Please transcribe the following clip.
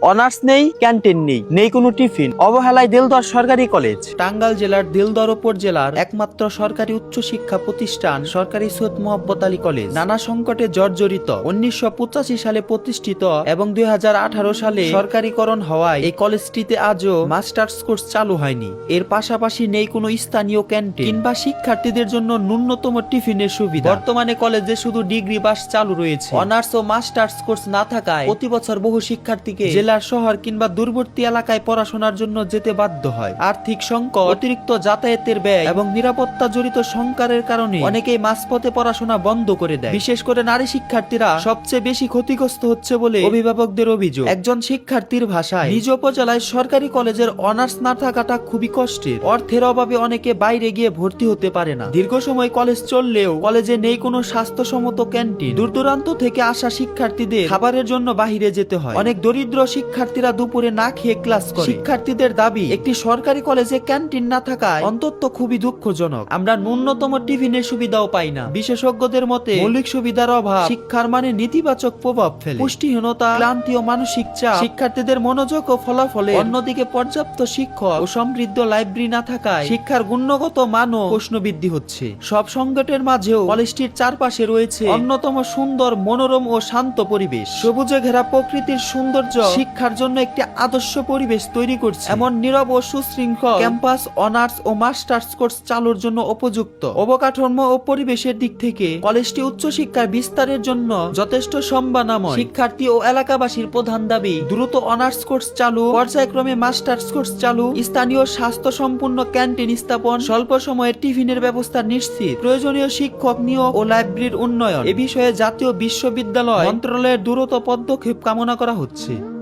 Honours নেই, canteen নেই, নেই কোনো টিফিন, অবহেলায় দিলদর সরকারি কলেজ। টাঙ্গাইল জেলার দিলদর উপজেলার একমাত্র সরকারি উচ্চশিক্ষা প্রতিষ্ঠান সরকারি সৈয়দ মোহাম্মদ আলী কলেজ নানা সংকটে জর্জরিত। 1985 সালে প্রতিষ্ঠিত এবং 2018 সালে সরকারিকরণ হওয়ায় এই কলেজটিতে আজও মাস্টার্স কোর্স চালু হয়নি। এর পাশাপাশি নেই কোনো স্থানীয় ক্যান্টিন কিংবা শিক্ষার্থীদের জন্য ন্যূনতম টিফিনের সুবিধা। বর্তমানে কলেজে শুধু ডিগ্রি পাস চালু রয়েছে। অনার্স ও মাস্টার্স কোর্স না থাকায় প্রতি বছর বহু শিক্ষার্থীকে জেলার শহর কিংবা দূরবর্তী এলাকায় পড়াশোনার জন্য যেতে বাধ্য হয়। আর্থিক সংকট, অতিরিক্ত যাতায়াতের ব্যয় এবং নিরাপত্তা জড়িত সংকটের কারণে অনেকেই মাঝপথে পড়াশোনা বন্ধ করে দেয়। বিশেষ করে নারী শিক্ষার্থীরা সবচেয়ে বেশি ক্ষতিগ্রস্ত হচ্ছে বলে অভিভাবকদের অভিযোগ। একজন শিক্ষার্থীর ভাষায়, নিজ উপজেলায় সরকারি কলেজের অনার্স না থাকাটা খুবই কষ্টের। অর্থের অভাবে অনেকে বাইরে গিয়ে ভর্তি হতে পারে না। দীর্ঘ সময় কলেজ চললেও কলেজে নেই কোনো স্বাস্থ্যসম্মত ক্যান্টিন। দূর দূরান্ত থেকে আসা শিক্ষার্থীদের খাবারের জন্য বাহিরে যেতে হয়। অনেক দরিদ্র শিক্ষার্থীরা দুপুরে না খেয়ে ক্লাস করে। শিক্ষার্থীদের দাবি, একটি সরকারি কলেজে ক্যান্টিন না থাকায় অন্তত খুবই দুঃখজনক। আমরা ন্যূনতম টিফিনের সুবিধাও পাই না। বিশেষজ্ঞদের মতে মৌলিক সুবিধার অভাব শিক্ষার মানে নেতিবাচক প্রভাব ফেলে। পুষ্টিহীনতা, ক্লান্তি ও মানসিক চাপ শিক্ষার্থীদের মনোযোগ ও ফলাফলে। অন্যদিকে পর্যাপ্ত শিক্ষক ও সমৃদ্ধ লাইব্রেরি না থাকায় শিক্ষার গুণগত মানও প্রশ্নবৃদ্ধি হচ্ছে। সব সংকটের মাঝেও কলেজটির চারপাশে রয়েছে অন্যতম সুন্দর, মনোরম ও শান্ত পরিবেশ। সবুজে ঘেরা প্রকৃতির সৌন্দর্য শিক্ষার জন্য একটি আদর্শ পরিবেশ তৈরি করছে। এমন নীরব ও সুশৃঙ্খল ক্যাম্পাস অনার্স ও মাস্টার্স কোর্স চালুর জন্য উপযুক্ত। অবকাঠামো ও পরিবেশের দিক থেকে কলেজটি উচ্চশিক্ষার বিস্তারের জন্য যথেষ্ট সম্ভাবনাময়। শিক্ষার্থী ও এলাকাবাসীর প্রধান দাবি, দ্রুত অনার্স কোর্স চালু, পর্যায়ক্রমে মাস্টার্স কোর্স চালু, স্থানীয় স্বাস্থ্য সম্পূর্ণ ক্যান্টিন স্থাপন, স্বল্প সময়ের টিফিনের ব্যবস্থা নিশ্চিত, প্রয়োজনীয় শিক্ষক নিয়োগ ও লাইব্রেরির উন্নয়ন। এ বিষয়ে জাতীয় বিশ্ববিদ্যালয় মন্ত্রণালয়ের দ্রুত পদক্ষেপ কামনা করা হচ্ছে।